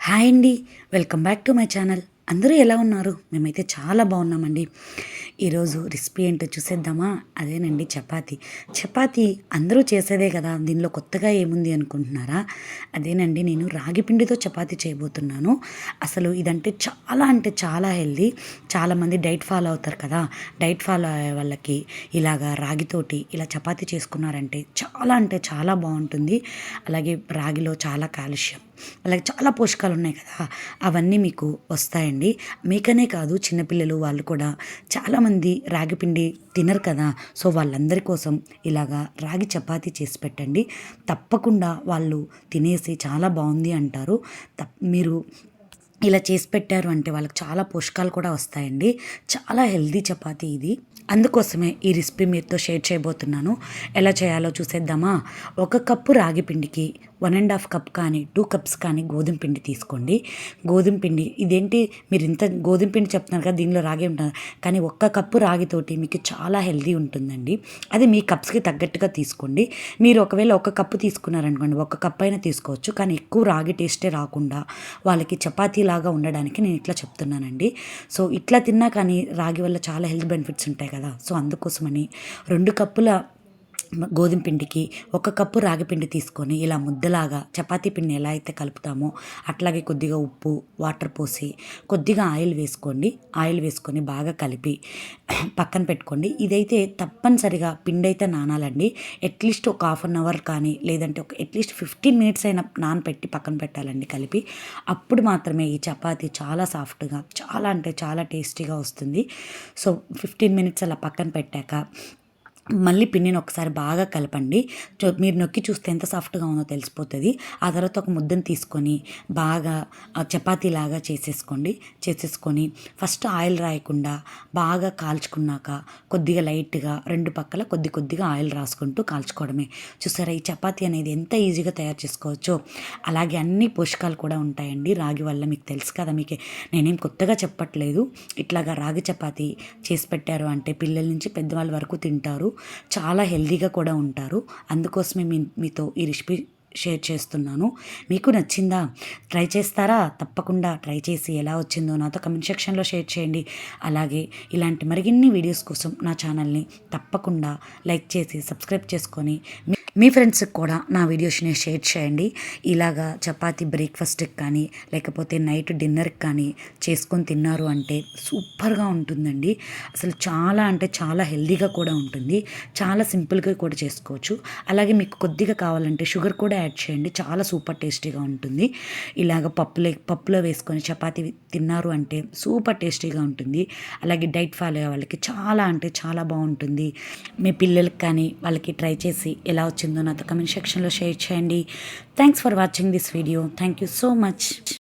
Hi అండి. Welcome back to my channel. అందరూ ఎలా ఉన్నారు? మేమైతే చాలా బాగున్నామండి. ఈరోజు రెసిపీ ఏంటో చూసేద్దామా? అదేనండి చపాతీ. చపాతీ అందరూ చేసేదే కదా, దీనిలో కొత్తగా ఏముంది అనుకుంటున్నారా? అదేనండి, నేను రాగి పిండితో చపాతీ చేయబోతున్నాను. అసలు ఇదంటే చాలా అంటే చాలా హెల్దీ. చాలామంది డైట్ ఫాలో అవుతారు కదా, డైట్ ఫాలో అయ్యే వాళ్ళకి ఇలాగా రాగితోటి ఇలా చపాతీ చేసుకున్నారంటే చాలా అంటే చాలా బాగుంటుంది. అలాగే రాగిలో చాలా కాల్షియం, అలాగే చాలా పోషకాలు ఉన్నాయి కదా, అవన్నీ మీకు వస్తాయండి. మీకనే కాదు, చిన్నపిల్లలు వాళ్ళు కూడా చాలామంది రాగి పిండి తినరు కదా, సో వాళ్ళందరి కోసం ఇలాగా రాగి చపాతీ చేసి పెట్టండి. తప్పకుండా వాళ్ళు తినేసి చాలా బాగుంది అంటారు. మీరు ఇలా చేసి పెట్టారు అంటే వాళ్ళకి చాలా పోషకాలు కూడా వస్తాయండి. చాలా హెల్దీ చపాతీ ఇది. అందుకోసమే ఈ రెసిపీ మీతో షేర్ చేయబోతున్నాను. ఎలా చేయాలో చూసేద్దామా? 1 కప్పు రాగి పిండికి 1½ కప్ కానీ 2 కప్స్ కానీ గోధుమ పిండి తీసుకోండి. గోధుమ పిండి ఇదేంటి, మీరు ఇంత గోధుమ పిండి చెప్తున్నారు కదా, దీనిలో రాగి ఉంటుంది, కానీ 1 కప్పు రాగితోటి మీకు చాలా హెల్దీ ఉంటుందండి. అది మీ కప్స్కి తగ్గట్టుగా తీసుకోండి. మీరు ఒకవేళ 1 కప్పు తీసుకున్నారనుకోండి, 1 కప్ అయినా తీసుకోవచ్చు, కానీ ఎక్కువ రాగి టేస్టే రాకుండా వాళ్ళకి చపాతీలాగా ఉండడానికి నేను ఇట్లా చెప్తున్నానండి. సో ఇట్లా తిన్నా కానీ రాగి వల్ల చాలా హెల్త్ బెనిఫిట్స్ ఉంటాయి కదా, సో అందుకోసమని 2 కప్పుల గోధుమ పిండికి 1 కప్పు రాగి పిండి తీసుకొని ఇలా ముద్దలాగా చపాతీ పిండిని ఎలా అయితే కలుపుతామో అట్లాగే కొద్దిగా ఉప్పు, వాటర్ పోసి కొద్దిగా ఆయిల్ వేసుకోండి. ఆయిల్ వేసుకొని బాగా కలిపి పక్కన పెట్టుకోండి. ఇదైతే తప్పనిసరిగా పిండి అయితే నానాలండి. అట్లీస్ట్ ఒక 1/2 అవర్ కానీ, లేదంటే ఒక అట్లీస్ట్ 15 మినిట్స్ అయినా నానపెట్టి పక్కన పెట్టాలండి కలిపి. అప్పుడు మాత్రమే ఈ చపాతీ చాలా సాఫ్ట్గా, చాలా అంటే చాలా టేస్టీగా వస్తుంది. సో 15 మినిట్స్ అలా పక్కన పెట్టాక మళ్ళీ పిండిని ఒకసారి బాగా కలపండి. మీరు నొక్కి చూస్తే ఎంత సాఫ్ట్గా ఉందో తెలిసిపోతుంది. ఆ తర్వాత ఒక ముద్దను తీసుకొని బాగా చపాతీలాగా చేసేసుకొని ఫస్ట్ ఆయిల్ రాయకుండా బాగా కాల్చుకున్నాక కొద్దిగా లైట్గా 2 పక్కల కొద్దిగా ఆయిల్ రాసుకుంటూ కాల్చుకోవడమే. చూసారా, ఈ చపాతీ అనేది ఎంత ఈజీగా తయారు చేసుకోవచ్చో. అలాగే అన్ని పోషకాలు కూడా ఉంటాయండి రాగి వల్ల. మీకు తెలుసు కదా, మీకు నేనేం కొత్తగా చెప్పట్లేదు. ఇట్లాగా రాగి చపాతీ చేసి పెట్టారు అంటే పిల్లల నుంచి పెద్దవాళ్ళ వరకు తింటారు, చాలా హెల్తీగా కూడా ఉంటారు. అందుకోసమే మీతో ఈ రెసిపీ షేర్ చేస్తున్నాను. మీకు నచ్చిందా? ట్రై చేస్తారా? తప్పకుండా ట్రై చేసి ఎలా వచ్చిందో నాతో కమెంట్ సెక్షన్లో షేర్ చేయండి. అలాగే ఇలాంటి మరిన్ని వీడియోస్ కోసం నా ఛానల్ని తప్పకుండా లైక్ చేసి సబ్స్క్రైబ్ చేసుకొని మీ ఫ్రెండ్స్కి కూడా నా వీడియోస్ని షేర్ చేయండి. ఇలాగా చపాతీ బ్రేక్ఫాస్ట్కి కానీ లేకపోతే నైట్ డిన్నర్కి కానీ చేసుకొని తిన్నారు అంటే సూపర్గా ఉంటుందండి. అసలు చాలా అంటే చాలా హెల్దీగా కూడా ఉంటుంది. చాలా సింపుల్గా కూడా చేసుకోవచ్చు. అలాగే మీకు కొద్దిగా కావాలంటే షుగర్ కూడా యాడ్ చేయండి, చాలా సూపర్ టేస్టీగా ఉంటుంది. ఇలాగ పప్పులో వేసుకొని చపాతీ తిన్నారు అంటే సూపర్ టేస్టీగా ఉంటుంది. అలాగే డైట్ ఫాలో అయ్యే వాళ్ళకి చాలా అంటే చాలా బాగుంటుంది. మీ పిల్లలకి కానీ వాళ్ళకి ట్రై చేసి ఎలా వచ్చిందో నాతో కమెంట్ సెక్షన్లో షేర్ చేయండి. Thanks for watching this video. Thank you so much.